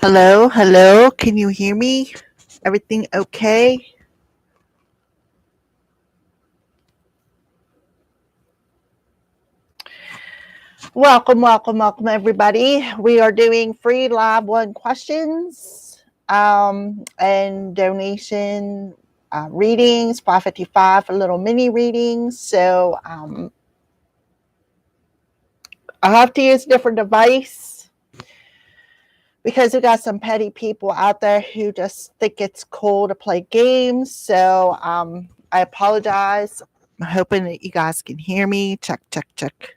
Hello, hello. Can you hear me? Everything okay? Welcome, everybody. We are doing free live one questions and donation readings, 555 little mini readings. So I have to use a different device because we got some petty people out there who just think it's cool to play games. So I apologize. I'm hoping that you guys can hear me. Check, check, check.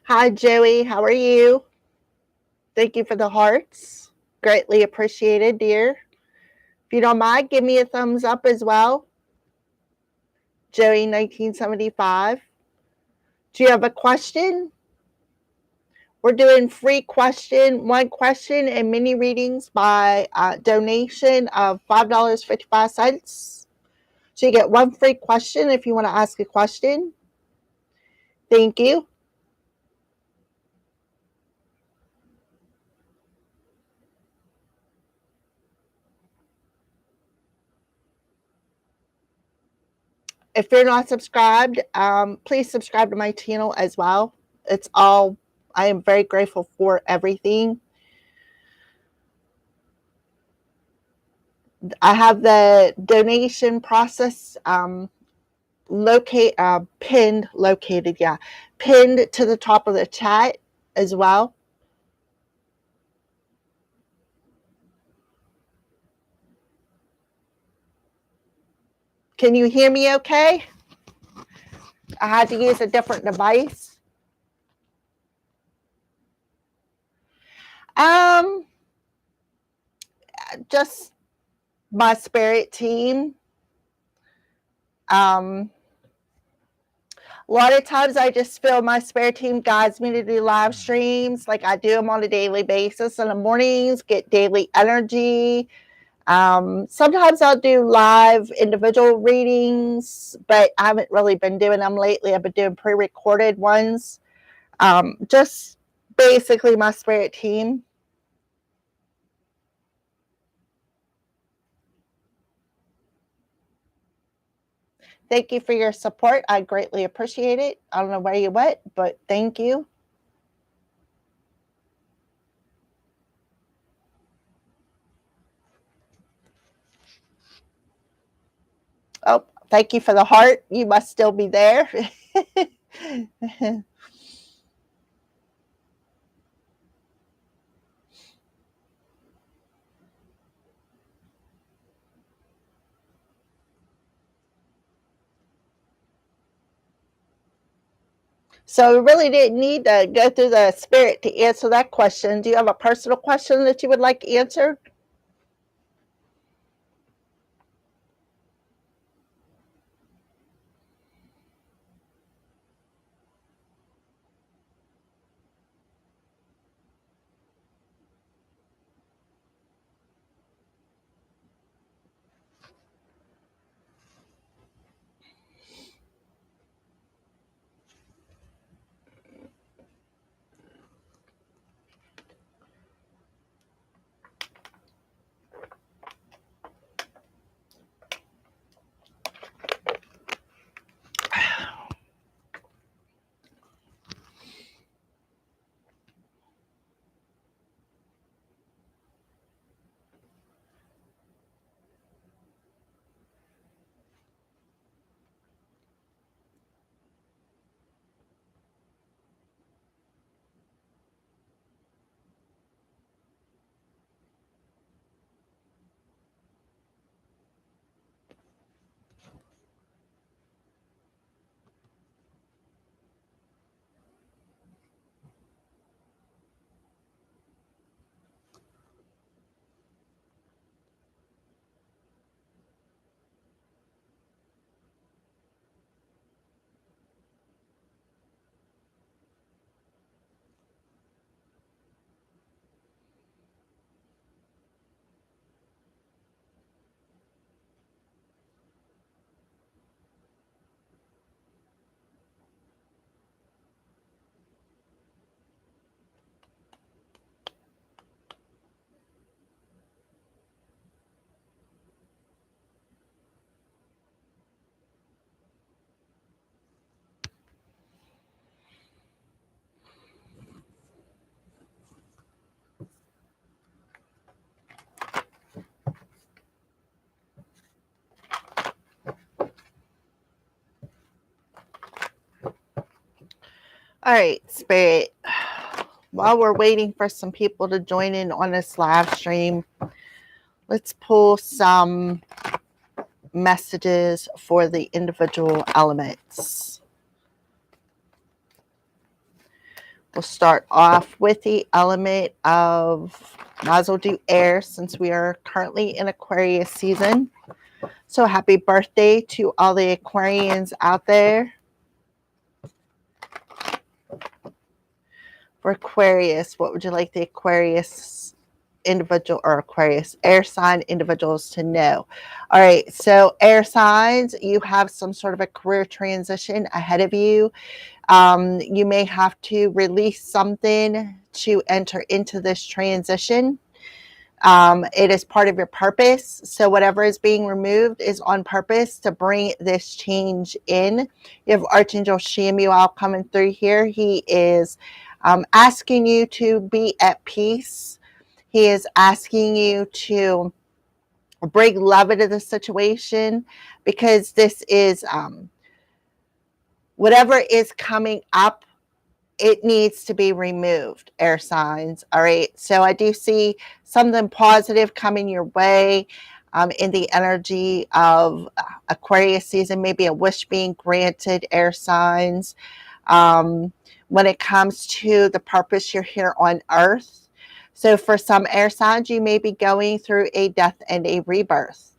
Hi, Joey. How are you? Thank you for the hearts. Greatly appreciated, dear. If you don't mind, give me a thumbs up as well. Joey 1975. Do you have a question? We're doing free one question and mini readings by donation of $5.55. So you get one free question if you want to ask a question. Thank you. If you're not subscribed, please subscribe to my channel as well. I am very grateful for everything. I have the donation process pinned to the top of the chat as well. Can you hear me okay? I had to use a different device. Just my spirit team. A lot of times I just feel my spirit team guides me to do live streams. Like I do them on a daily basis in the mornings, get daily energy. Sometimes I'll do live individual readings, but I haven't really been doing them lately. I've been doing pre-recorded ones. Just basically my spirit team. Thank you for your support. I greatly appreciate it. I don't know where you went, but thank you. Oh, thank you for the heart. You must still be there. So we really didn't need to go through the spirit to answer that question. Do you have a personal question that you would like answered? All right, Spirit. While we're waiting for some people to join in on this live stream, let's pull some messages for the individual elements. We'll start off with the element of, might as well do air since we are currently in Aquarius season. So happy birthday to all the Aquarians out there. For Aquarius, what would you like the Aquarius individual or Aquarius air sign individuals to know? All right, so air signs, you have some sort of a career transition ahead of you. You may have to release something to enter into this transition. It is part of your purpose. So whatever is being removed is on purpose to bring this change in. You have Archangel Shamuel coming through here. He is asking you to be at peace. He is asking you to bring love into the situation, because this is whatever is coming up, it needs to be removed, air signs. All right. So I do see something positive coming your way in the energy of Aquarius season, maybe a wish being granted, air signs. When it comes to the purpose you're here on Earth. So for some air signs, you may be going through a death and a rebirth.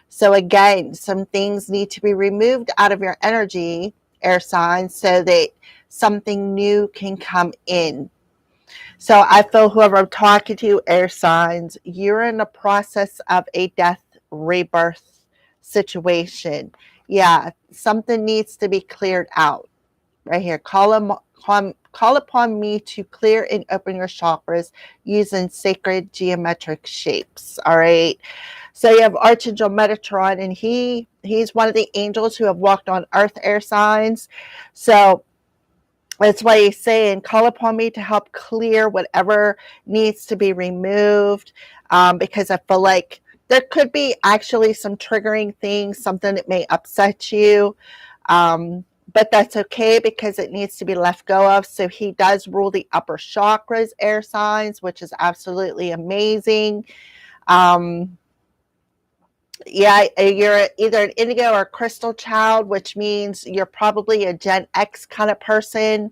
So again, some things need to be removed out of your energy, air signs, so that something new can come in. So I feel whoever I'm talking to, air signs, you're in the process of a death rebirth situation. Yeah, something needs to be cleared out. Right here, call upon me to clear and open your chakras using sacred geometric shapes. All right. So you have Archangel Metatron, and he's one of the angels who have walked on earth, air signs. So that's why he's saying, call upon me to help clear whatever needs to be removed, because I feel like there could be actually some triggering things, something that may upset you. But that's okay, because it needs to be let go of. So he does rule the upper chakras, air signs, which is absolutely amazing. Yeah, you're either an indigo or a crystal child, which means you're probably a Gen X kind of person,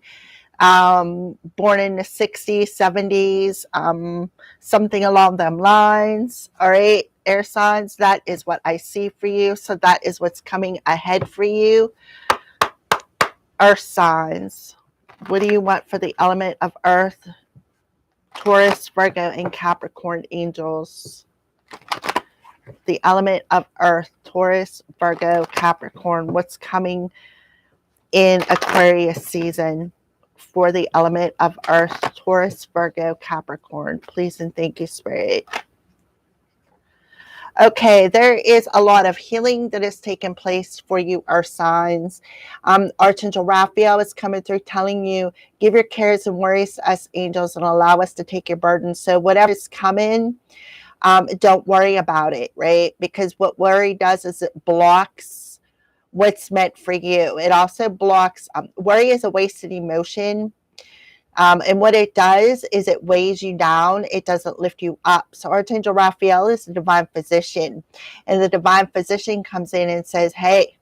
born in the 60s, 70s, something along them lines. All right, air signs, that is what I see for you. So that is what's coming ahead for you. Earth signs, what do you want for the element of Earth? Taurus, Virgo, and Capricorn angels. The element of Earth, Taurus, Virgo, Capricorn. What's coming in Aquarius season for the element of Earth, Taurus, Virgo, Capricorn? Please and thank you, Spirit. Okay, there is a lot of healing that has taken place for you, Earth signs. Archangel Raphael is coming through telling you, give your cares and worries to us angels and allow us to take your burden. So whatever is coming, don't worry about it, right? Because what worry does is it blocks what's meant for you. It also blocks, worry is a wasted emotion. And what it does is it weighs you down. It doesn't lift you up. So Archangel Raphael is the divine physician. And the divine physician comes in and says, hey,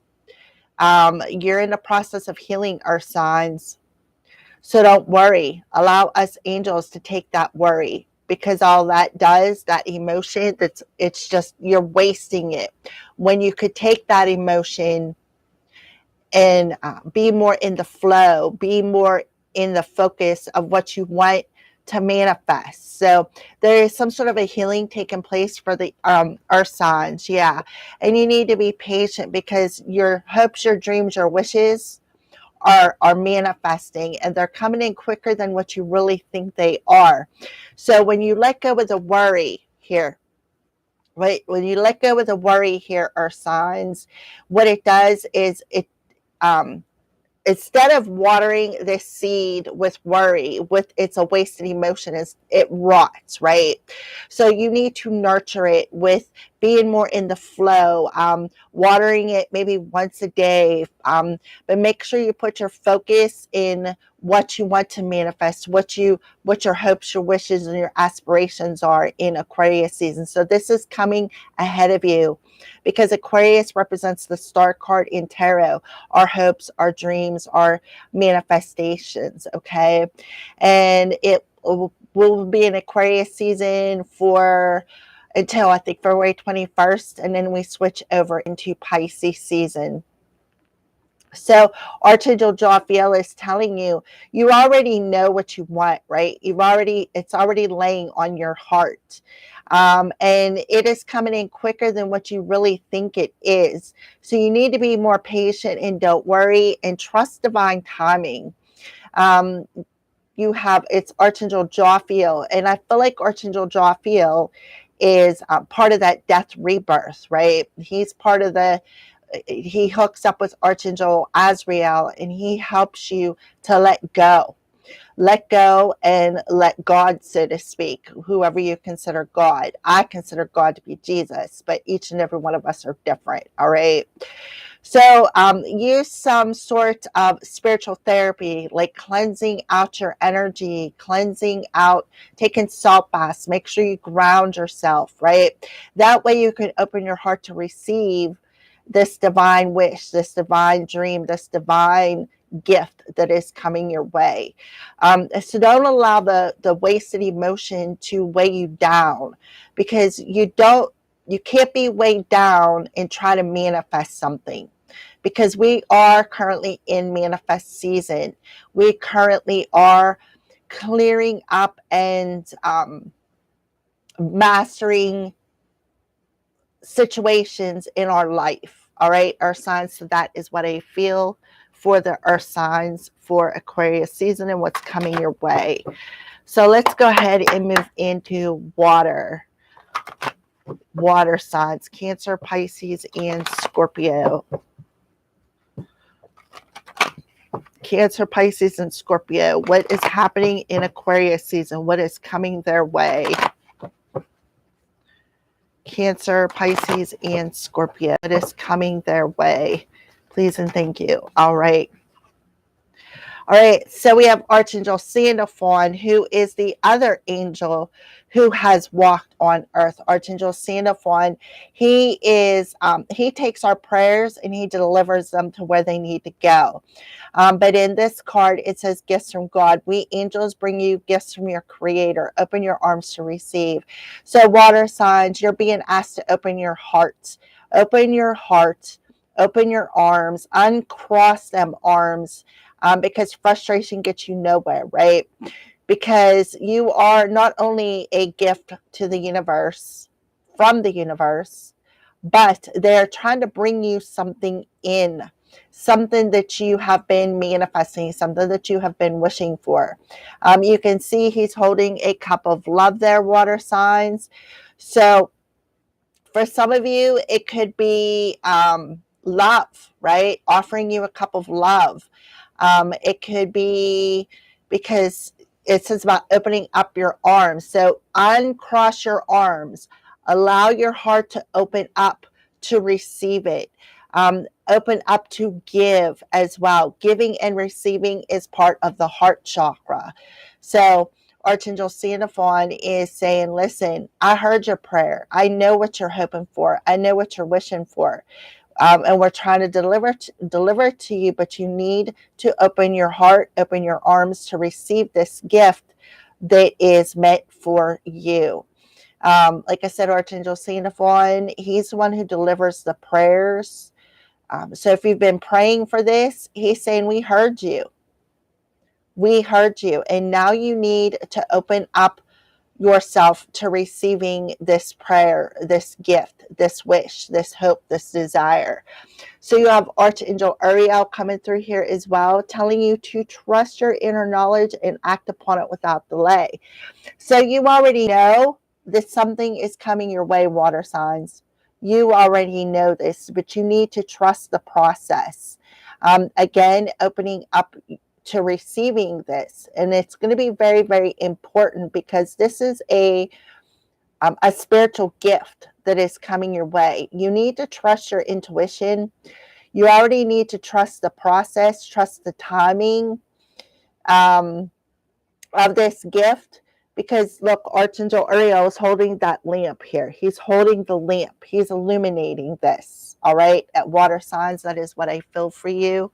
you're in the process of healing, Earth signs. So don't worry. Allow us angels to take that worry. Because all that does, that emotion, it's just, you're wasting it. When you could take that emotion and be more in the flow, be more in the focus of what you want to manifest. So there is some sort of a healing taking place for the earth signs. Yeah. And you need to be patient, because your hopes, your dreams, your wishes are manifesting, and they're coming in quicker than what you really think they are. So when you let go of the worry here, right? When you let go of the worry here, earth signs, what it does is it instead of watering this seed with worry, it's a wasted emotion, is it rots, right? So you need to nurture it with being more in the flow, watering it maybe once a day. But make sure you put your focus in what you want to manifest, what your hopes, your wishes, and your aspirations are in Aquarius season. So this is coming ahead of you, because Aquarius represents the star card in tarot, our hopes, our dreams, our manifestations. Okay, and it will be an Aquarius season for until I think February 21st, and then we switch over into Pisces season. So Archangel Jophiel is telling you, you already know what you want, right? It's already laying on your heart. And it is coming in quicker than what you really think it is. So you need to be more patient and don't worry and trust divine timing. It's Archangel Jophiel, and I feel like Archangel Jophiel is part of that death rebirth, right? He hooks up with Archangel Azrael, and he helps you to let go and let God, so to speak, whoever you consider God. I consider God to be Jesus, but each and every one of us are different. All right. So use some sort of spiritual therapy, like cleansing out your energy, cleansing out, taking salt baths. Make sure you ground yourself, right? That way you can open your heart to receive this divine wish, this divine dream, this divine gift that is coming your way. So don't allow the wasted emotion to weigh you down, because you can't be weighed down and try to manifest something, because we are currently in manifest season. We currently are clearing up and mastering situations in our life. All right, earth signs. So that is what I feel for the earth signs for Aquarius season and what's coming your way. So let's go ahead and move into water signs: Cancer, Pisces, and Scorpio. Cancer, Pisces, and Scorpio. What is happening in Aquarius season? What is coming their way? Cancer, Pisces, and Scorpio. What is coming their way? Please and thank you. All right. All right, so we have Archangel Sandalphon, who is the other angel who has walked on earth. Archangel Sandalphon, he takes our prayers and he delivers them to where they need to go. But in this card, it says gifts from God. We angels bring you gifts from your creator. Open your arms to receive. So water signs, you're being asked to open your hearts. Open your heart. Open your arms. Uncross them arms. Because frustration gets you nowhere, right? Because you are not only a gift to the universe, from the universe, but they're trying to bring you something in, something that you have been manifesting, something that you have been wishing for. You can see he's holding a cup of love there, water signs. So for some of you, it could be love, right? Offering you a cup of love. It could be because it says about opening up your arms. So uncross your arms. Allow your heart to open up to receive it. Open up to give as well. Giving and receiving is part of the heart chakra. So Archangel Sandalphon is saying, listen, I heard your prayer. I know what you're hoping for. I know what you're wishing for. And we're trying to deliver it to you, but you need to open your heart, open your arms to receive this gift that is meant for you. Like I said, Archangel Sandalphon, he's the one who delivers the prayers. So if you've been praying for this, he's saying, we heard you. We heard you. And now you need to open up yourself to receiving this prayer, this gift, this wish, this hope, this desire. So you have Archangel Uriel coming through here as well, telling you to trust your inner knowledge and act upon it without delay. So you already know that something is coming your way, water signs. You already know this, but you need to trust the process. Again, opening up to receiving this. And it's going to be very, very important, because this is a a spiritual gift that is coming your way. You need to trust your intuition. You already need to trust the process, trust the timing of this gift. Because look, Archangel Uriel is holding that lamp here. He's holding the lamp. He's illuminating this. All right. At water signs, that is what I feel for you.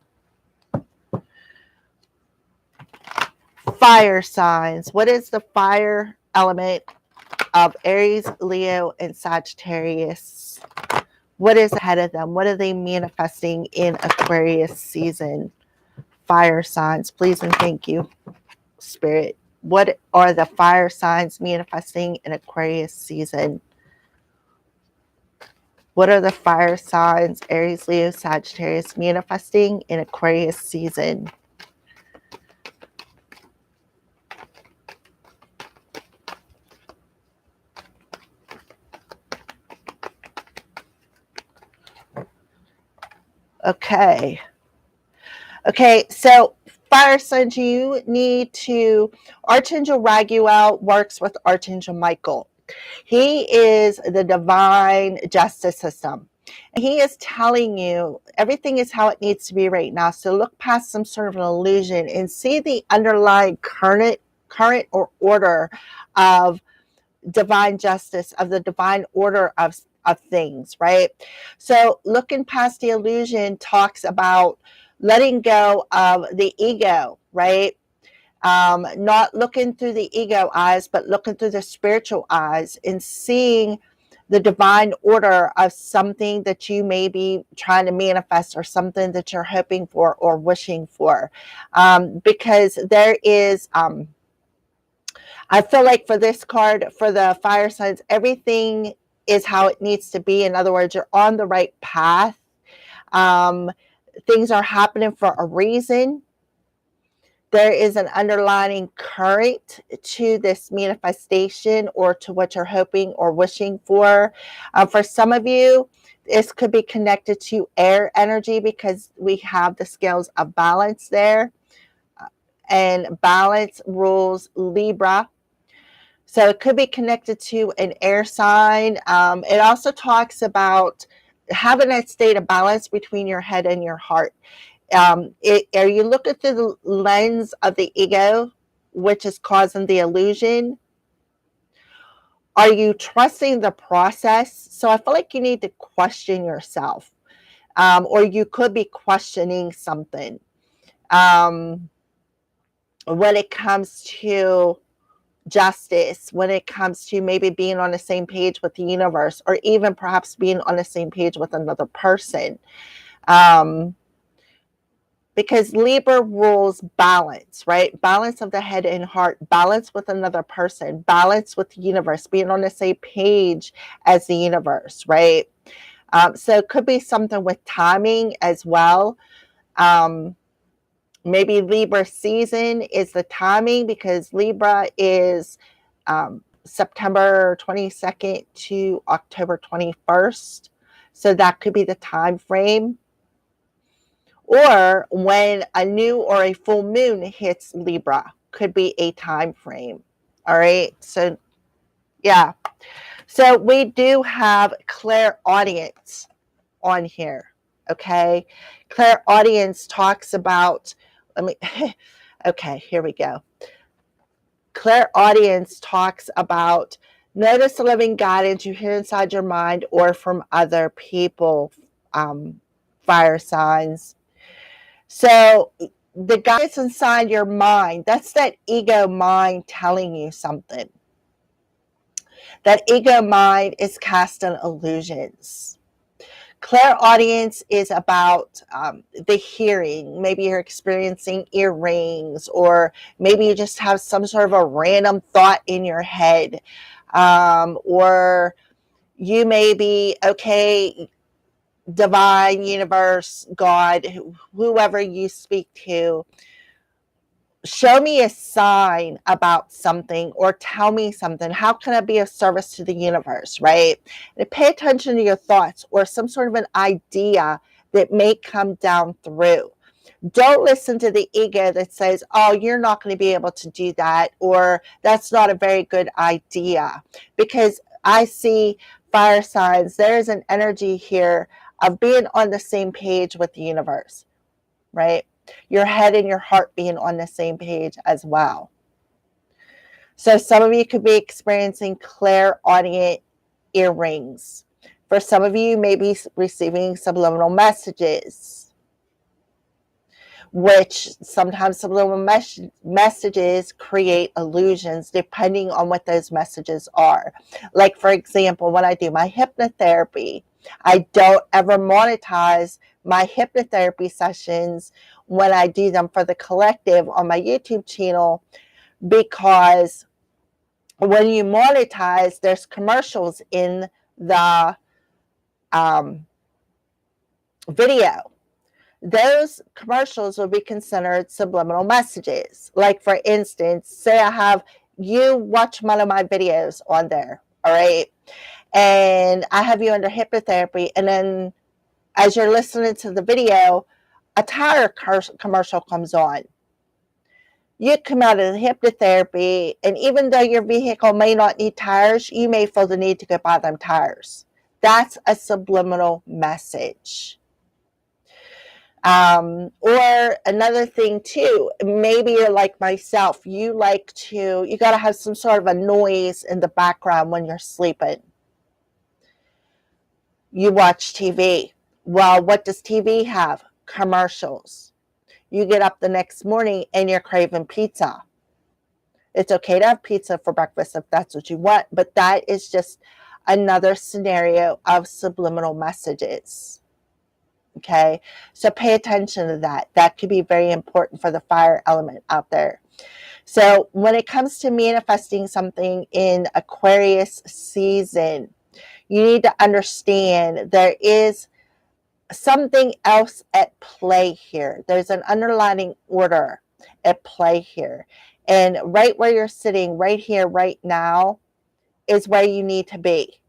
Fire signs. What is the fire element of Aries, Leo, and Sagittarius? What is ahead of them? What are they manifesting in Aquarius season? Fire signs, please and thank you, Spirit. What are the fire signs manifesting in Aquarius season? What are the fire signs, Aries, Leo, Sagittarius, manifesting in Aquarius season? Okay. Okay, so fire signs, you need to, Archangel Raguel works with Archangel Michael. He is the divine justice system. He is telling you everything is how it needs to be right now. So look past some sort of an illusion and see the underlying current or order of divine justice, of the divine order of things, right? So looking past the illusion talks about letting go of the ego, right? Not looking through the ego eyes, but looking through the spiritual eyes and seeing the divine order of something that you may be trying to manifest or something that you're hoping for or wishing for. Because there is, I feel like for this card, for the fire signs, everything is how it needs to be. In other words, you're on the right path. Things are happening for a reason. There is an underlying current to this manifestation or to what you're hoping or wishing for. For some of you, this could be connected to air energy because we have the scales of balance there. And balance rules Libra. So it could be connected to an air sign. It also talks about having a state of balance between your head and your heart. Are you looking through the lens of the ego, which is causing the illusion? Are you trusting the process? So I feel like you need to question yourself, or you could be questioning something when it comes to justice, when it comes to maybe being on the same page with the universe, or even perhaps being on the same page with another person. Because Libra rules balance, right? Balance of the head and heart, balance with another person, balance with the universe, being on the same page as the universe, right? So it could be something with timing as well. Maybe Libra season is the timing because Libra is September 22nd to October 21st. So that could be the time frame. Or when a new or a full moon hits Libra, could be a time frame. All right. So, yeah. So we do have clairaudience on here. Okay. Clairaudience talks about, okay, here we go. Clairaudience talks about notice the living guidance you hear inside your mind or from other people, fire signs. So the guidance inside your mind, that's that ego mind telling you something. That ego mind is casting illusions. Clairaudience is about the hearing. Maybe you're experiencing earrings, or maybe you just have some sort of a random thought in your head. Or you may be, okay, divine, universe, God, whoever you speak to, show me a sign about something or tell me something. How can I be of service to the universe, right? And pay attention to your thoughts or some sort of an idea that may come down through. Don't listen to the ego that says, oh, you're not going to be able to do that, or that's not a very good idea. Because I see fire signs. There's an energy here of being on the same page with the universe, right? Your head and your heart being on the same page as well. So some of you could be experiencing clairaudient earrings. For some of you, you may be receiving subliminal messages, which sometimes subliminal messages create illusions depending on what those messages are. Like, for example, when I do my hypnotherapy, I don't ever monetize my hypnotherapy sessions when I do them for the collective on my YouTube channel, because when you monetize, there's commercials in the video. Those commercials will be considered subliminal messages. Like, for instance, say I have you watch one of my videos on there, all right? And I have you under hypnotherapy, and then as you're listening to the video, a tire commercial comes on. You come out of the hypnotherapy, and even though your vehicle may not need tires, you may feel the need to go buy them tires. That's a subliminal message. Or another thing too, maybe you're like myself, you got to have some sort of a noise in the background when you're sleeping. You watch TV. Well, what does TV have? Commercials. You get up the next morning and you're craving pizza. It's okay to have pizza for breakfast if that's what you want, but that is just another scenario of subliminal messages. Okay, so pay attention to that. That could be very important for the fire element out there. So when it comes to manifesting something in Aquarius season, you need to understand there is something else at play here. There's an underlying order at play here. And right where you're sitting, right here, right now, is where you need to be.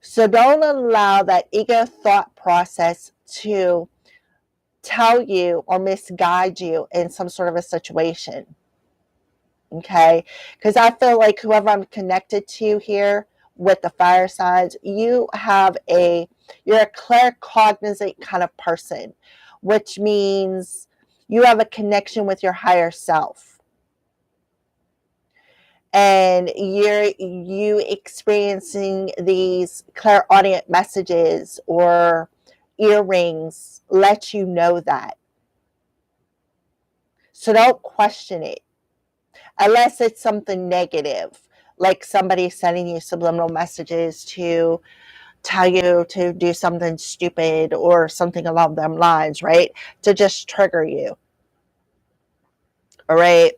So don't allow that ego thought process to tell you or misguide you in some sort of a situation. Okay? Because I feel like whoever I'm connected to here with the fire signs, you're a claircognizant kind of person, which means you have a connection with your higher self. And you experiencing these clairaudient messages or earrings let you know that. So don't question it unless it's something negative, like somebody sending you subliminal messages to tell you to do something stupid or something along them lines, right? To just trigger you. All right.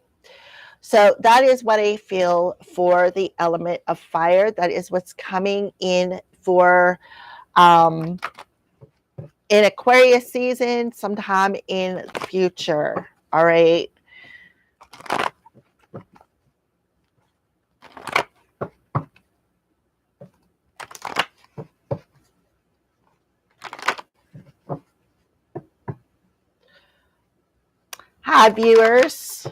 So that is what I feel for the element of fire. That is what's coming in for in Aquarius season sometime in the future. All right. Hi, viewers.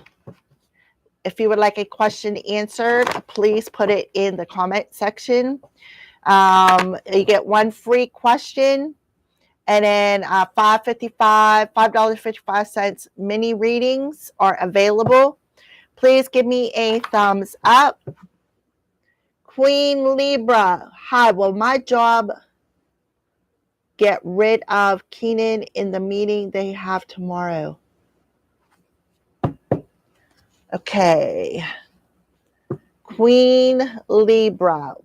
If you would like a question answered, please put it in the comment section. You get one free question, and then $5.55 mini readings are available. Please give me a thumbs up. Queen Libra, hi, will my job get rid of Keenan in the meeting they have tomorrow? Okay. Queen Libra.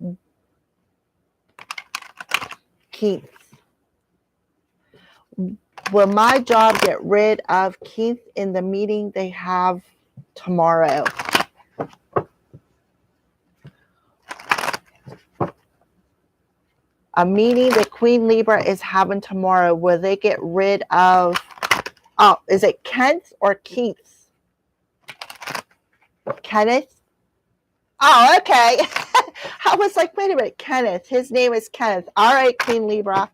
Keith. Will my job get rid of Keith in the meeting they have tomorrow? A meeting that Queen Libra is having tomorrow, will they get rid of, is it Kent or Keith? Kenneth? Oh, okay. I was like, wait a minute, Kenneth. His name is Kenneth. All right, Queen Libra.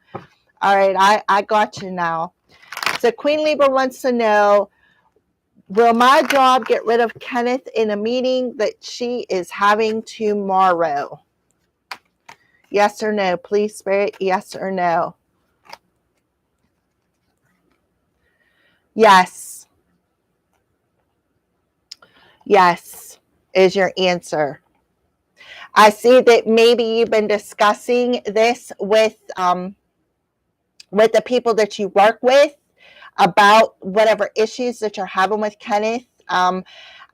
All right, I got you now. So Queen Libra wants to know, Will my job get rid of Kenneth in a meeting that she is having tomorrow? Yes or no? Please, Spirit, yes or no? Yes. Yes is your answer. I see that maybe you've been discussing this with the people that you work with about whatever issues that you're having with Kenneth. I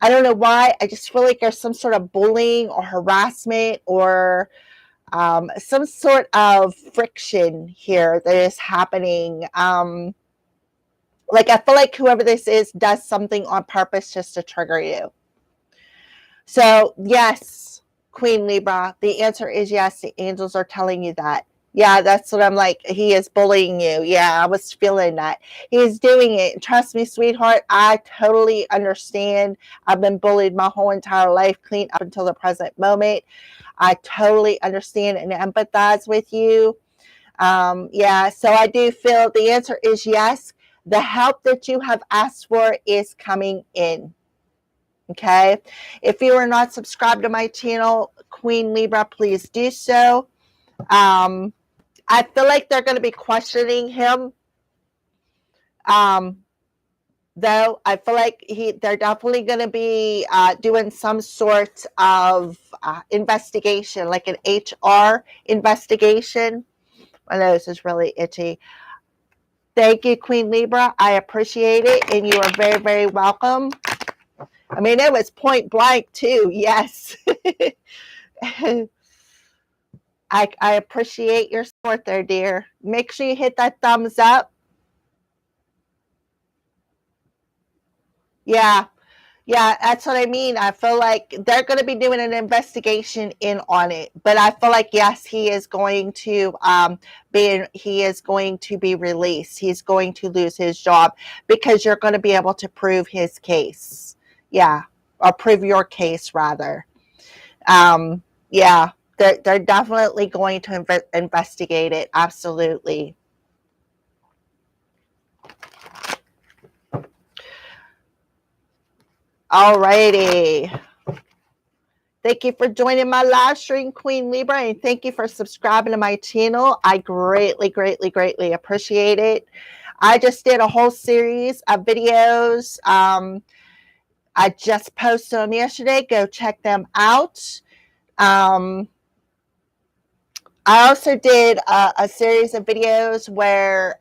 don't know why. I just feel like there's some sort of bullying or harassment or some sort of friction here that is happening. Like I feel like whoever this is does something on purpose just to trigger you. So yes, Queen Libra, the answer is yes. The angels are telling you that. Yeah, that's what I'm like. He is bullying you. Yeah, I was feeling that. He is doing it. Trust me, sweetheart, I totally understand. I've been bullied my whole entire life, clean up until the present moment. I totally understand and empathize with you. Yeah, so I do feel the answer is yes. The help that you have asked for is coming in. Okay. If you are not subscribed to my channel, Queen Libra, please do so. I feel like they're going to be questioning him. Though I feel like they're definitely going to be doing some sort of investigation, like an HR investigation. My nose is really itchy. Thank you, Queen Libra. I appreciate it, and you are very, very welcome. I mean, it was point blank too. Yes. I appreciate your support there, dear. Make sure you hit that thumbs up. Yeah. Yeah, that's what I mean. I feel like they're going to be doing an investigation in on it, but I feel like yes, he is going to be released. He's going to lose his job because you're going to be able to prove his case. Yeah, or prove your case rather. Yeah, they're definitely going to investigate it. Absolutely. Alrighty. Thank you for joining my live stream, Queen Libra, and thank you for subscribing to my channel. I greatly, greatly, greatly appreciate it. I just did a whole series of videos. I just posted them yesterday. Go check them out. I also did a series of videos where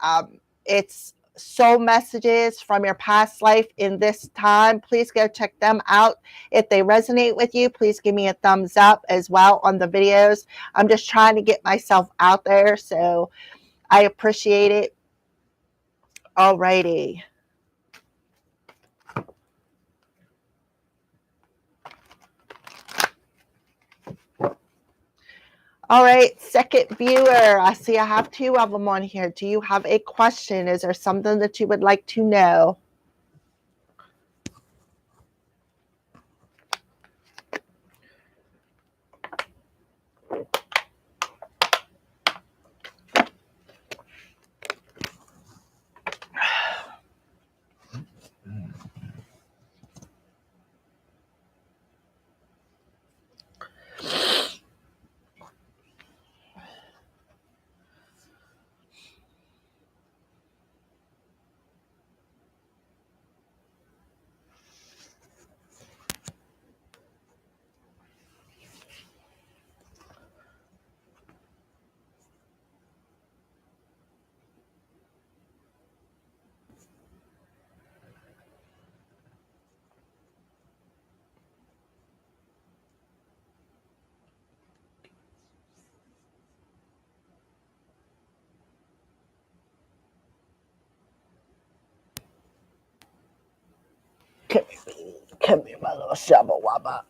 it's soul messages from your past life in this time. Please go check them out. If they resonate with you, please give me a thumbs up as well on the videos. I'm just trying to get myself out there, so I appreciate it. Alrighty. All right, second viewer. I see I have two of them on here. Do you have a question? Is there something that you would like to know? Come here, my little shabba wabba.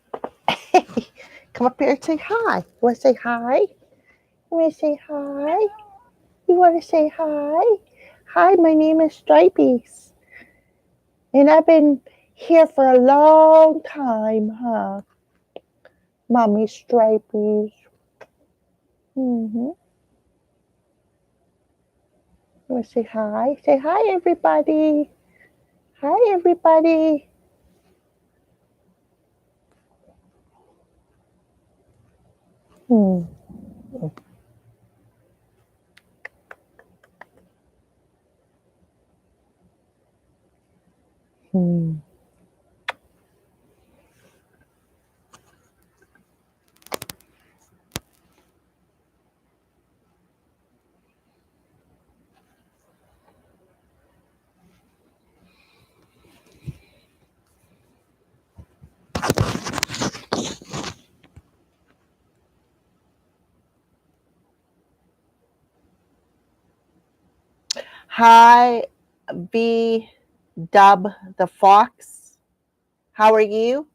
Come up here and say hi. You want to say hi? You want to say hi? You want to say hi? Hi, my name is Stripies. And I've been here for a long time, huh? Mommy Stripies. You want to say hi? Say hi, everybody. Hi, everybody. Hmm. Hmm. Hi, B Dub the Fox. How are you?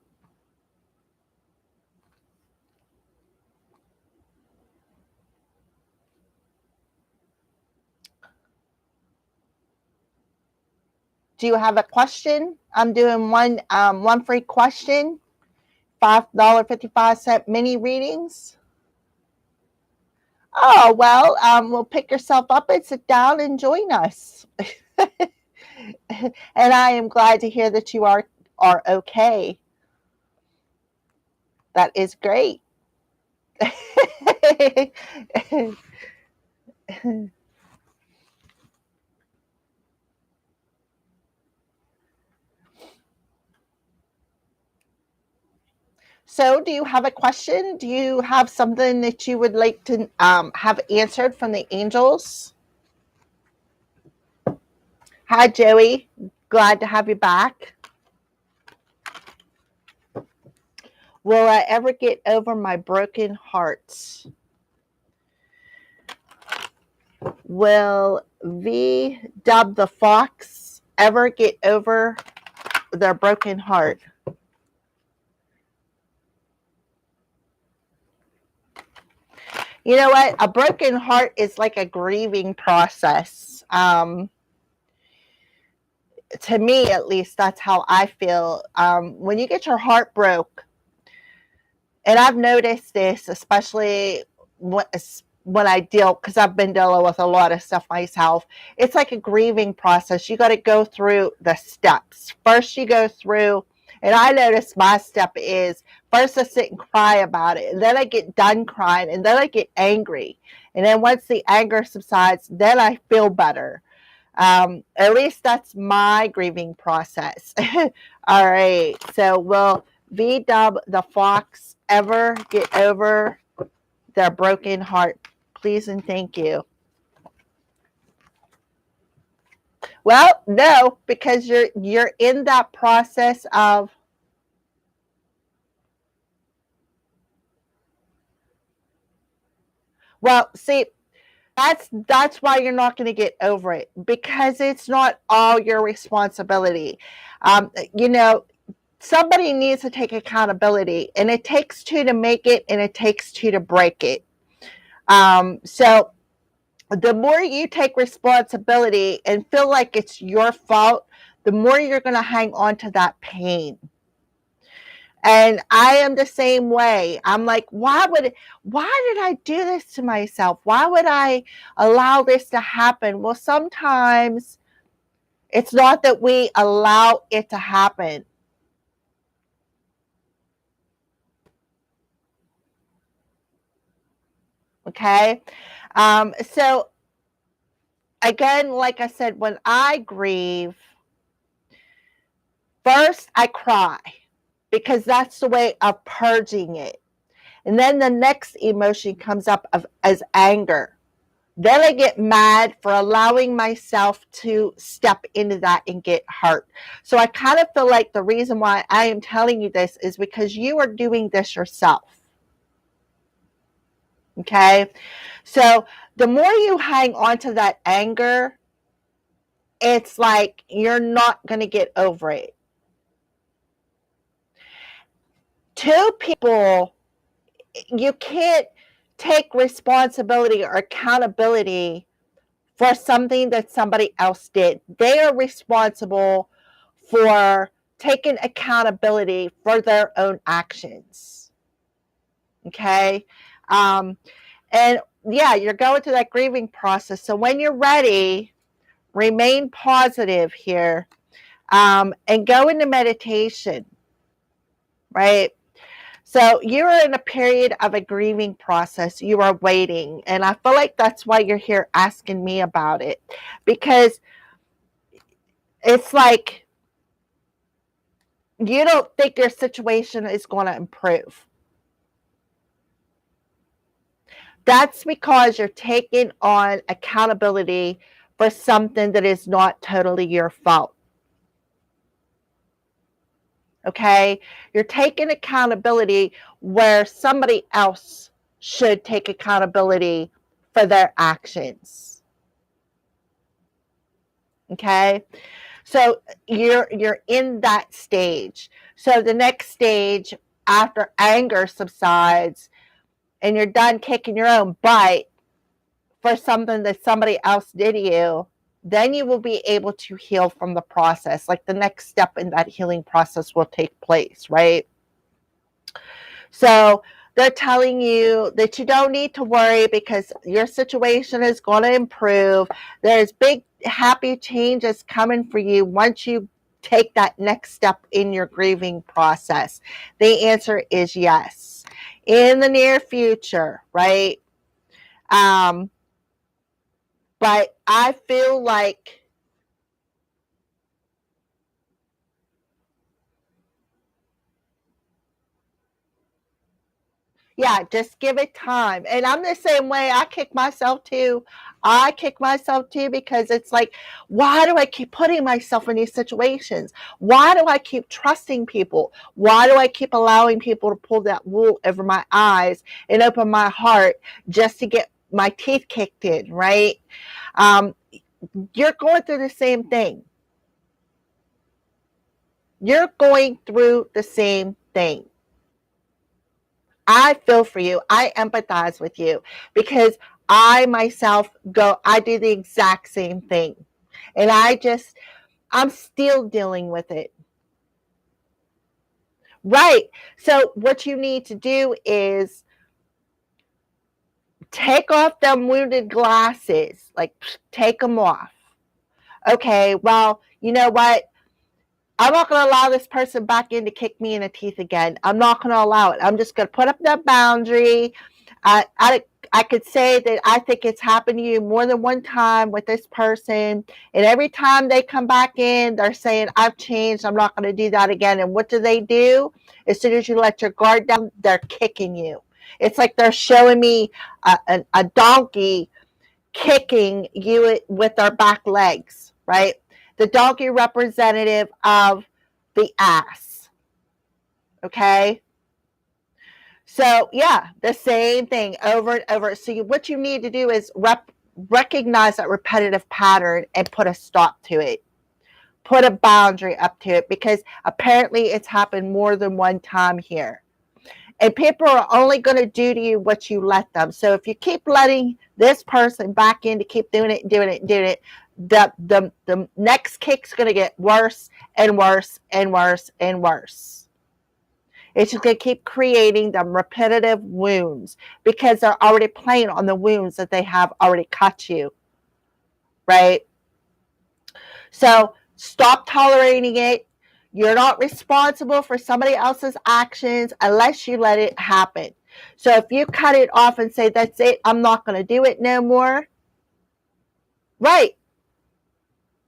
Do you have a question? I'm doing one free question, $5.55 mini readings. Oh well, well pick yourself up and sit down and join us. And I am glad to hear that you are okay. That is great. So, do you have a question? Do you have something that you would like to have answered from the angels? Hi, Joey. Glad to have you back. Will I ever get over my broken heart? Will V Dub the Fox ever get over their broken heart? You know what? A broken heart is like a grieving process. To me, at least, that's how I feel. When you get your heart broke, and I've noticed this, especially when I deal, because I've been dealing with a lot of stuff myself. It's like a grieving process. You got to go through the steps. First, you go through, and I notice my step is first I sit and cry about it, and then I get done crying, and then I get angry. And then once the anger subsides, then I feel better. At least that's my grieving process. All right. So, will V Dub the Fox ever get over their broken heart? Please and thank you. Well, no, because you're in that process of, well, see, that's why you're not going to get over it, because it's not all your responsibility. You know, somebody needs to take accountability, and it takes two to make it, and it takes two to break it. So the more you take responsibility and feel like it's your fault, the more you're going to hang on to that pain. And I am the same way. I'm like, why did I do this to myself? Why would I allow this to happen? Well, sometimes it's not that we allow it to happen. Okay. So again, like I said, when I grieve, first I cry, because that's the way of purging it. And then the next emotion comes up as anger. Then I get mad for allowing myself to step into that and get hurt. So I kind of feel like the reason why I am telling you this is because you are doing this yourself. Okay. So the more you hang on to that anger, it's like you're not going to get over it. Two people, you can't take responsibility or accountability for something that somebody else did. They are responsible for taking accountability for their own actions. Okay. And yeah, you're going through that grieving process. So when you're ready, remain positive here, and go into meditation, right? So you're in a period of a grieving process. You are waiting. And I feel like that's why you're here asking me about it. Because it's like you don't think your situation is going to improve. That's because you're taking on accountability for something that is not totally your fault. Okay? You're taking accountability where somebody else should take accountability for their actions. Okay? So you're in that stage. So the next stage after anger subsides and you're done kicking your own butt for something that somebody else did to you, then you will be able to heal from the process. Like the next step in that healing process will take place, right? So they're telling you that you don't need to worry because your situation is going to improve. There's big, happy changes coming for you once you take that next step in your grieving process. The answer is yes. In the near future, right? But I feel like yeah, just give it time. And I'm the same way. I kick myself too. I kick myself too because it's like, why do I keep putting myself in these situations? Why do I keep trusting people? Why do I keep allowing people to pull that wool over my eyes and open my heart just to get my teeth kicked in, right? You're going through the same thing. You're going through the same thing. I feel for you. I empathize with you because I myself I do the exact same thing. And I'm still dealing with it. Right. So, what you need to do is take off them wounded glasses, like take them off. Okay, well, you know what? I'm not going to allow this person back in to kick me in the teeth again. I'm not going to allow it. I'm just going to put up that boundary. I could say that I think it's happened to you more than one time with this person. And every time they come back in, they're saying, I've changed. I'm not going to do that again. And what do? As soon as you let your guard down, they're kicking you. It's like they're showing me a donkey kicking you with their back legs, right? The donkey representative of the ass. Okay? So, yeah, the same thing over and over. So, what you need to do is recognize that repetitive pattern and put a stop to it. Put a boundary up to it because apparently it's happened more than one time here. And people are only going to do to you what you let them. So if you keep letting this person back in to keep doing it, the next kick's going to get worse and worse and worse and worse. It's just going to keep creating them repetitive wounds because they're already playing on the wounds that they have already cut you, right? So stop tolerating it. You're not responsible for somebody else's actions unless you let it happen. So if you cut it off and say, that's it, I'm not going to do it no more. Right.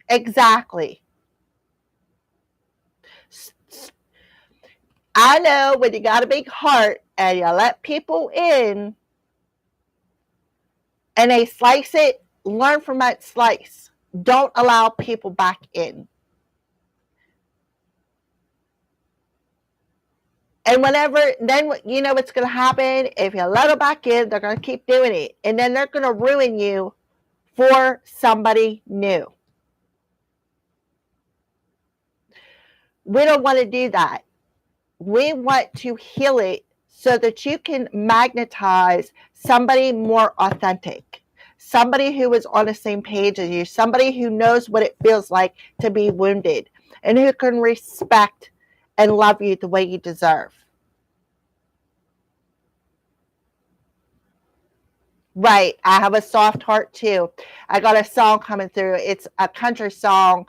Exactly. I know when you got a big heart and you let people in and they slice it, learn from that slice. Don't allow people back in. And then you know what's going to happen? If you let them back in, they're going to keep doing it. And then they're going to ruin you for somebody new. We don't want to do that. We want to heal it so that you can magnetize somebody more authentic, somebody who is on the same page as you, somebody who knows what it feels like to be wounded and who can respect and love you the way you deserve. Right. I have a soft heart too. I got a song coming through. It's a country song.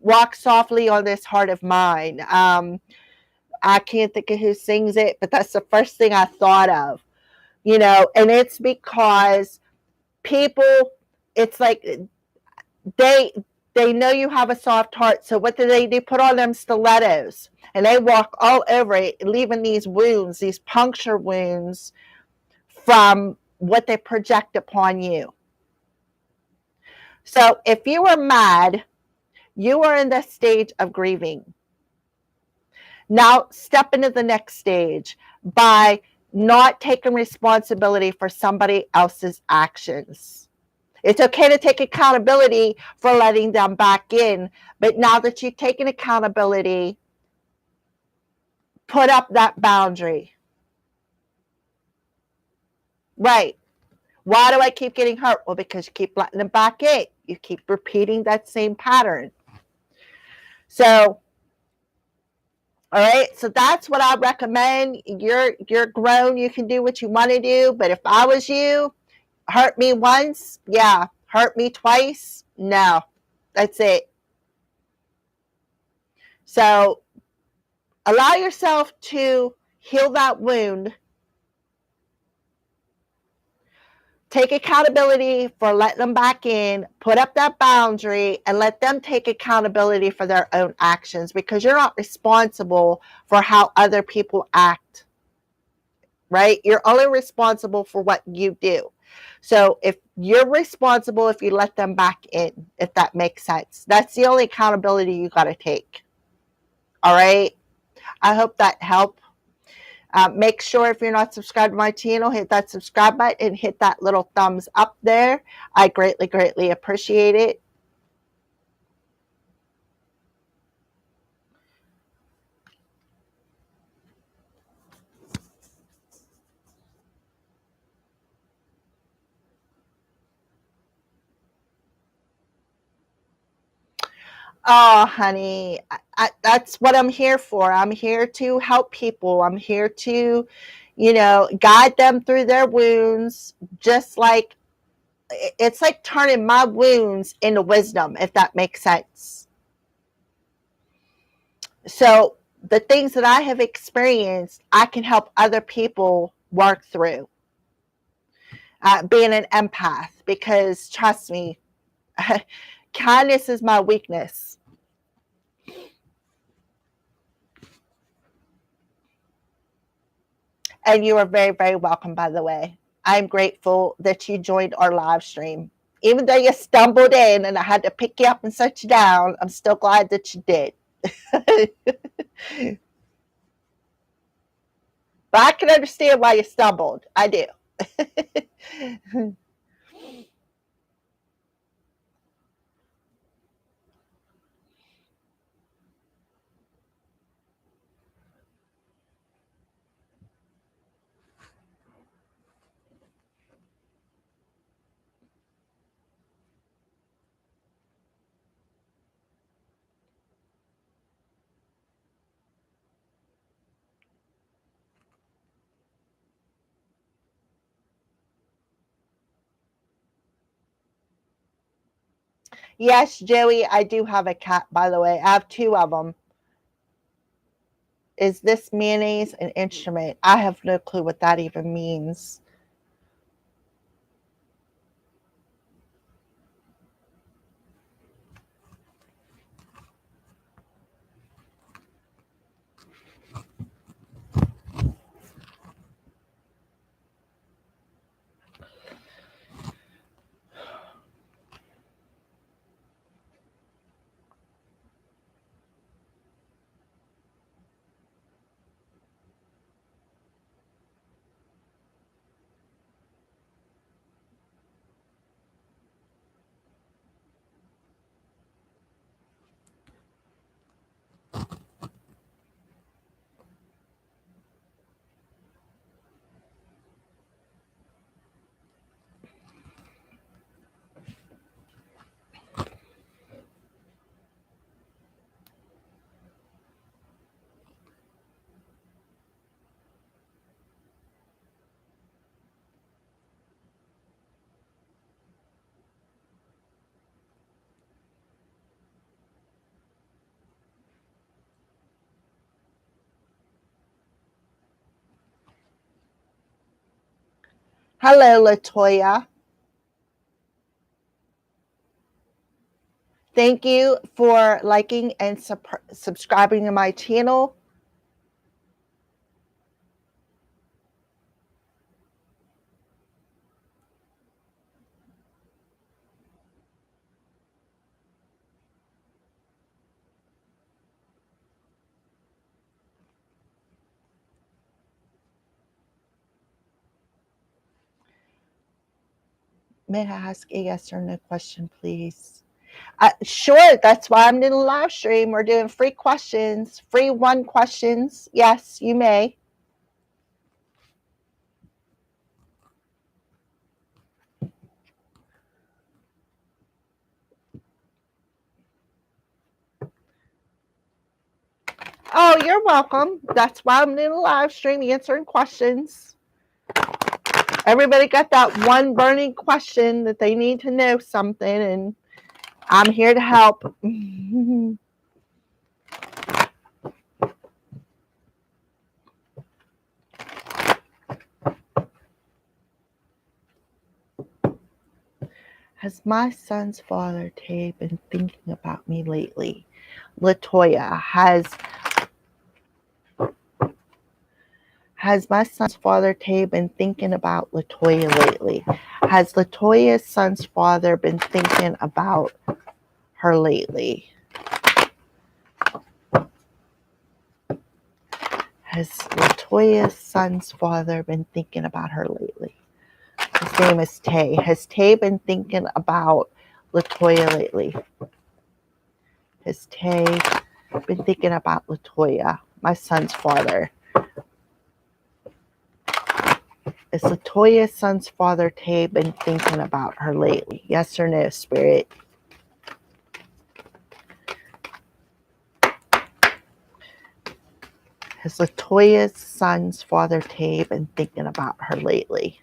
Walk softly on this heart of mine. I can't think of who sings it, but that's the first thing I thought of, and it's because people, it's like they they know you have a soft heart, so what do? They put on them stilettos and they walk all over it, leaving these wounds, these puncture wounds from what they project upon you. So if you are mad, you are in the stage of grieving. Now step into the next stage by not taking responsibility for somebody else's actions. It's okay to take accountability for letting them back in, but now that you've taken accountability, put up that boundary. Right. Why do I keep getting hurt? Well, because you keep letting them back in. You keep repeating that same pattern. So, all right. So that's what I recommend. You're grown. You can do what you want to do. But if I was you, hurt me once, yeah. Hurt me twice, no. That's it. So allow yourself to heal that wound. Take accountability for letting them back in, put up that boundary, and let them take accountability for their own actions, because you're not responsible for how other people act, right? You're only responsible for what you do. So if you're responsible if you let them back in, if that makes sense. That's the only accountability you got to take. All right? I hope that helped. Make sure if you're not subscribed to my channel, hit that subscribe button and hit that little thumbs up there. I greatly, greatly appreciate it. Oh, honey, that's what I'm here for. I'm here to help people. I'm here to, guide them through their wounds, just like it's like turning my wounds into wisdom, if that makes sense. So the things that I have experienced, I can help other people work through. Being an empath, because trust me, kindness is my weakness. And you are very, very welcome, by the way. I'm grateful that you joined our live stream. Even though you stumbled in and I had to pick you up and set you down, I'm still glad that you did. But I can understand why you stumbled. I do. Yes, Joey, I do have a cat, by the way. I have two of them. Is this mayonnaise an instrument? I have no clue what that even means. Hello, Latoya. Thank you for liking and subscribing to my channel. May I ask a yes or no question, please? Sure, that's why I'm doing a live stream. We're doing free questions, free one questions. Yes, you may. Oh, you're welcome. That's why I'm doing a live stream answering questions. Everybody got that one burning question that they need to know something, and I'm here to help. Has my son's father, Tay, been thinking about me lately? Latoya, has my son's father, Tay, been thinking about Latoya lately? Has Latoya's son's father been thinking about her lately? Has Latoya's son's father been thinking about her lately? His name is Tay. Has Tay been thinking about Latoya lately? Has Tay been thinking about Latoya, my son's father? Is Latoya's son's father, Tay, been thinking about her lately? Yes or no, Spirit? Has Latoya's son's father, Tay, been thinking about her lately?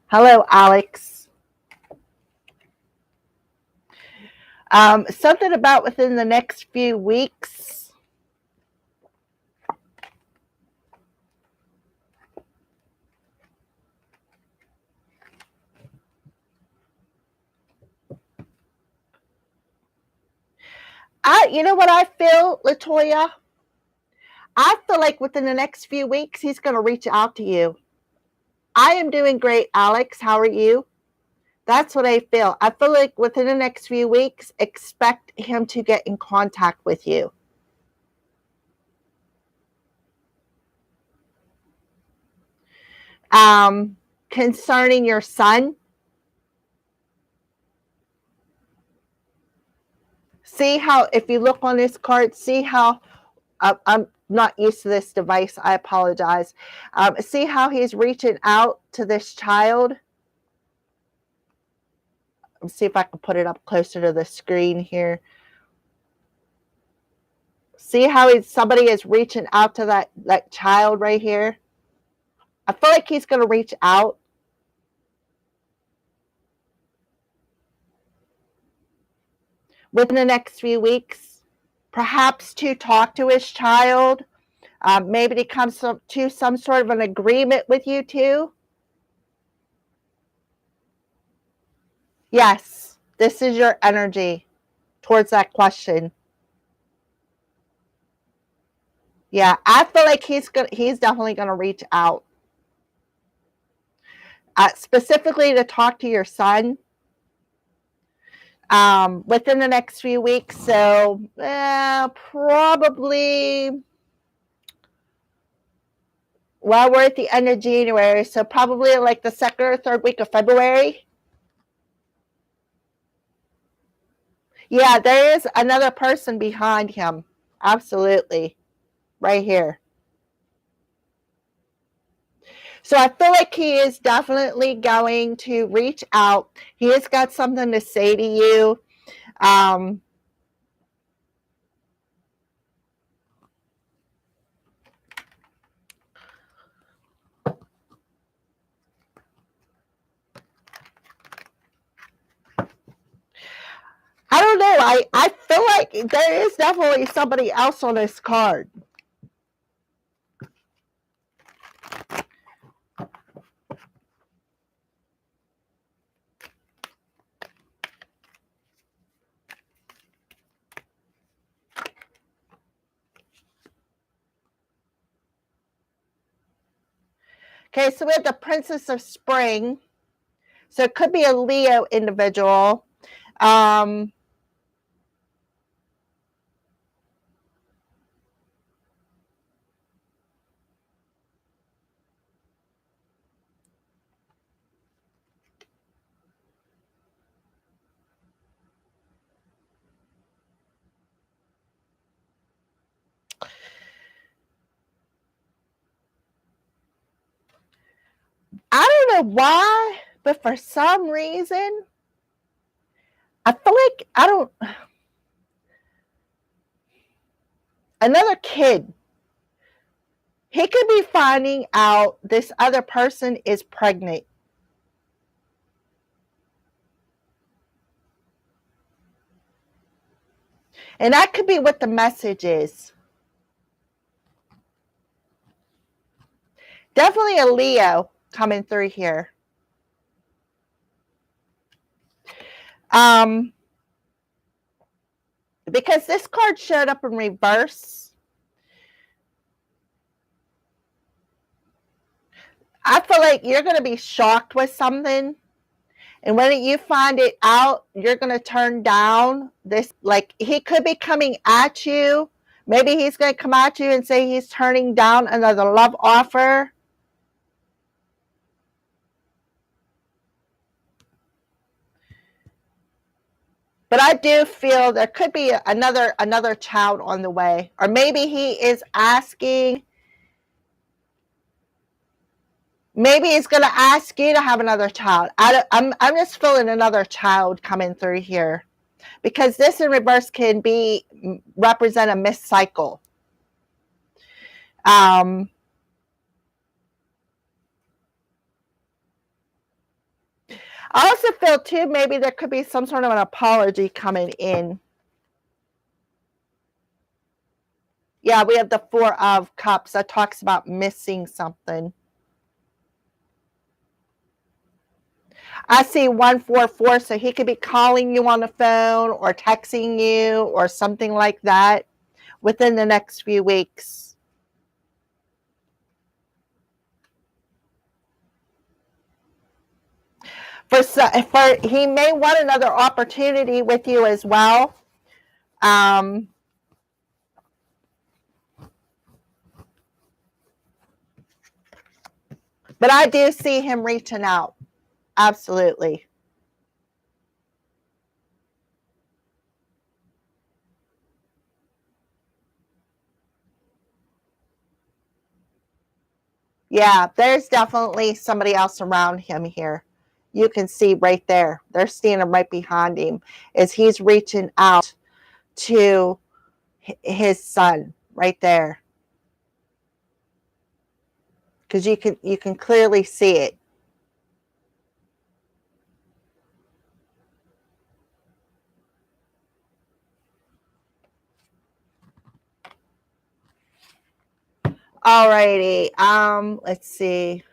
Hello, Alex. Something about within the next few weeks. You know what I feel, Latoya? I feel like within the next few weeks, he's going to reach out to you. I am doing great, Alex. How are you? That's what I feel. I feel like within the next few weeks, expect him to get in contact with you. Concerning your son, see how, if you look on this card, see how, I'm not used to this device, I apologize. See how he's reaching out to this child? Let's see if I can put it up closer to the screen here. See how somebody is reaching out to that child right here? I feel like he's going to reach out. Within the next few weeks, perhaps to talk to his child, maybe to come to some sort of an agreement with you two. Yes, this is your energy towards that question. Yeah, I feel like he's definitely gonna reach out, specifically to talk to your son, within the next few weeks. So probably, well, we're at the end of January, so probably like the second or third week of February. Yeah, there is another person behind him. Absolutely. Right here. So I feel like he is definitely going to reach out. He has got something to say to you. I don't know. I feel like there is definitely somebody else on this card. Okay, so we have the Princess of Spring. So it could be a Leo individual. I don't know why, but for some reason, I feel like another kid, he could be finding out this other person is pregnant. And that could be what the message is. Definitely a Leo coming through here. Because this card showed up in reverse. I feel like you're going to be shocked with something. And when you find it out, you're going to turn down this. Like, he could be coming at you. Maybe he's going to come at you and say he's turning down another love offer. But I do feel there could be another child on the way. Or maybe he is asking. Maybe he's going to ask you to have another child. I'm just feeling another child coming through here. Because this in reverse can represent a missed cycle. I also feel too, maybe there could be some sort of an apology coming in. Yeah, we have the Four of Cups that talks about missing something. I see 144, so he could be calling you on the phone or texting you or something like that within the next few weeks. For he may want another opportunity with you as well. But I do see him reaching out. Absolutely. Yeah, there's definitely somebody else around him here. You can see right there. They're standing right behind him as he's reaching out to his son right there. Because you can clearly see it. Alrighty. Let's see.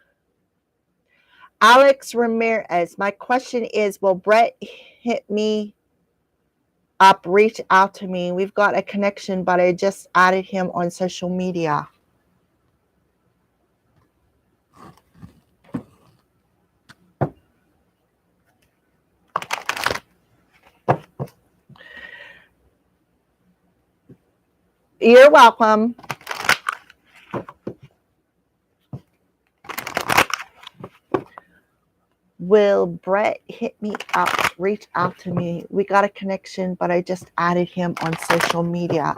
Alex Ramirez. My question is, will Brett hit me up, reach out to me? We've got a connection, but I just added him on social media. You're welcome. Will Brett hit me up, reach out to me? We got a connection, but I just added him on social media.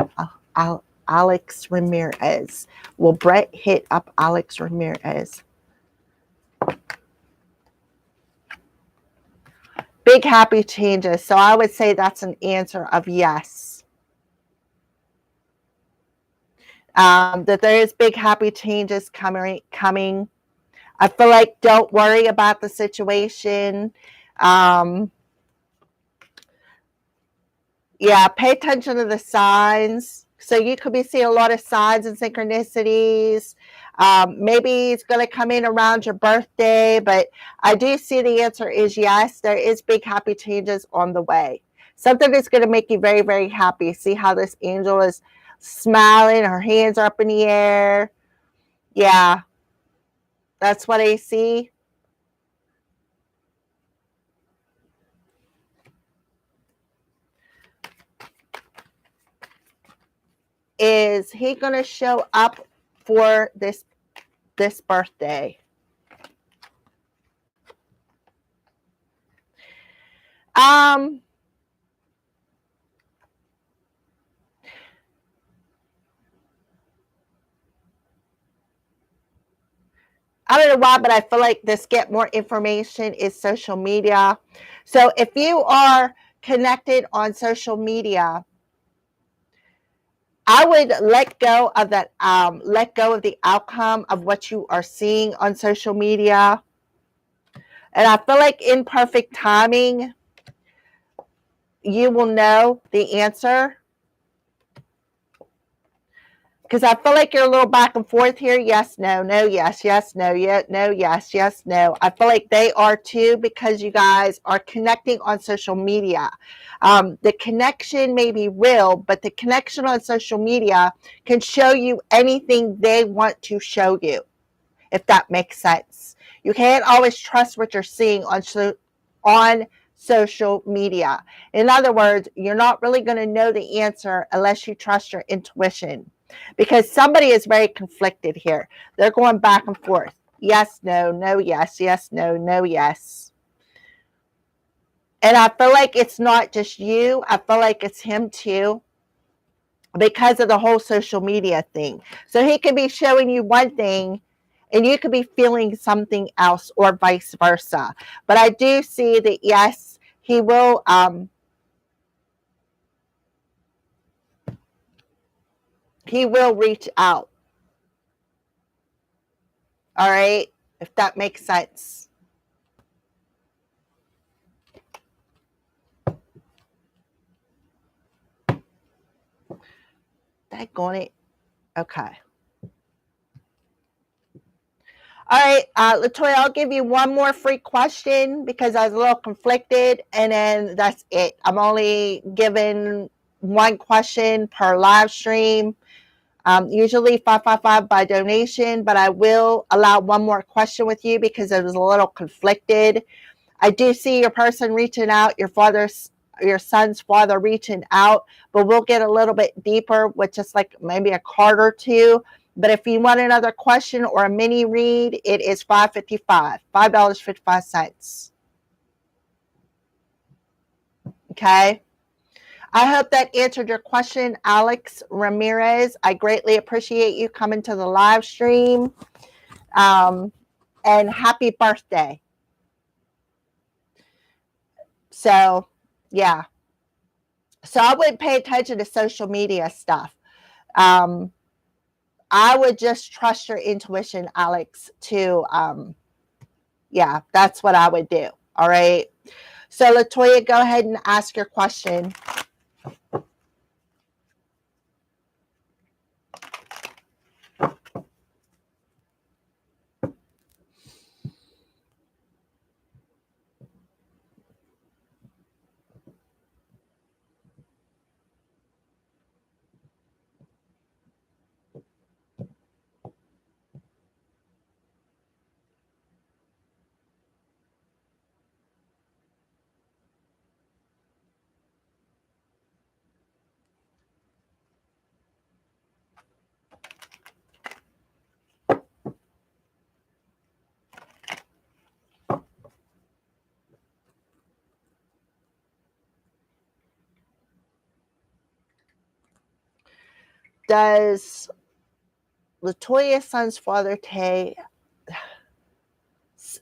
Alex Ramirez. Will Brett hit up Alex Ramirez? Big happy changes. So I would say that's an answer of yes. That there is big happy changes coming. I feel like don't worry about the situation. Yeah, pay attention to the signs. So you could be seeing a lot of signs and synchronicities. Maybe it's going to come in around your birthday, but I do see the answer is yes. There is big happy changes on the way. Something that's going to make you very, very happy. See how this angel is smiling. Her hands are up in the air. Yeah. That's what I see. Is he going to show up for this birthday? I don't know why, but I feel like this get more information is social media. So if you are connected on social media, I would let go of that, let go of the outcome of what you are seeing on social media. And I feel like in perfect timing, you will know the answer. Because I feel like you're a little back and forth here. Yes, no, no, yes, yes, no, yeah, no, yes, yes, no. I feel like they are too, because you guys are connecting on social media. The connection may be real, but the connection on social media can show you anything they want to show you, if that makes sense. You can't always trust what you're seeing on social media. In other words, you're not really going to know the answer unless you trust your intuition, because somebody is very conflicted here. They're going back and forth. Yes, no, no, yes, yes, no, no, yes. And I feel like it's not just you. I feel like it's him too, because of the whole social media thing. So he could be showing you one thing and you could be feeling something else, or vice versa. But I do see that, yes, he will reach out. All right, if that makes sense. Daggone it. Okay. All right, Latoya, I'll give you one more free question because I was a little conflicted, and then that's it. I'm only giving one question per live stream. Usually 555 by donation, but I will allow one more question with you because it was a little conflicted. I do see your person reaching out, your son's father reaching out, but we'll get a little bit deeper with just like maybe a card or two. But if you want another question or a mini read, it is $5.55, $5.55. Okay. I hope that answered your question, Alex Ramirez. I greatly appreciate you coming to the live stream. And happy birthday. So, yeah. So I wouldn't pay attention to social media stuff. I would just trust your intuition, Alex, to, yeah, that's what I would do. All right. So, Latoya, go ahead and ask your question. Does Latoya's son's father, Tay,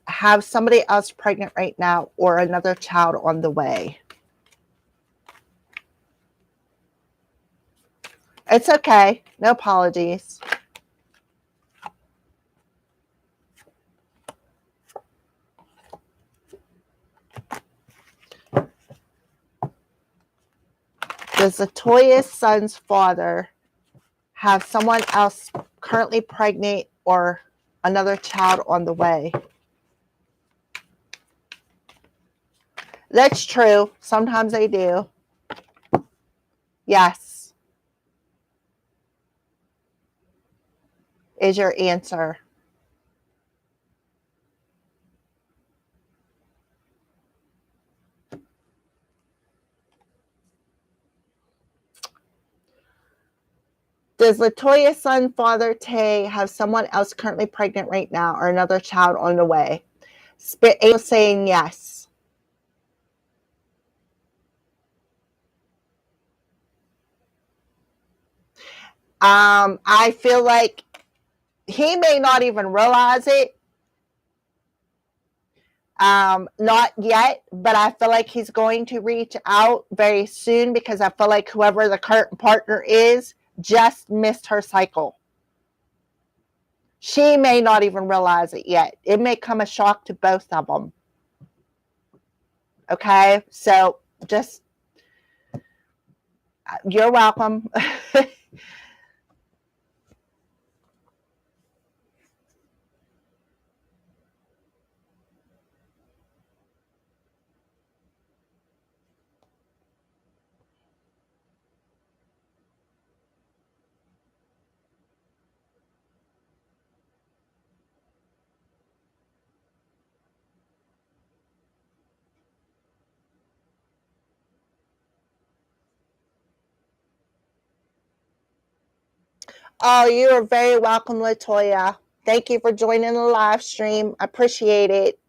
have somebody else pregnant right now or another child on the way? It's okay. No apologies. Does Latoya's son's father have someone else currently pregnant or another child on the way? That's true. Sometimes they do. Yes, is your answer. Does Latoya's son, Father Tay, have someone else currently pregnant right now or another child on the way? Spirit angel saying yes. I feel like he may not even realize it. Not yet, but I feel like he's going to reach out very soon because I feel like whoever the current partner is just missed her cycle. She may not even realize it yet. It may come a shock to both of them. Okay, so just you're welcome. Oh, you are very welcome, Latoya. Thank you for joining the live stream. I appreciate it.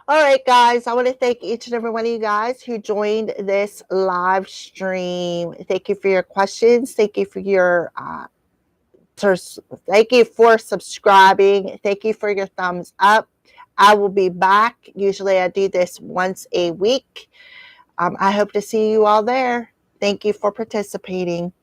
All right, guys, I want to thank each and every one of you guys who joined this live stream. Thank you for your questions. Thank you for your thank you for subscribing. Thank you for your thumbs up. I will be back. Usually I do this once a week. I hope to see you all there. Thank you for participating.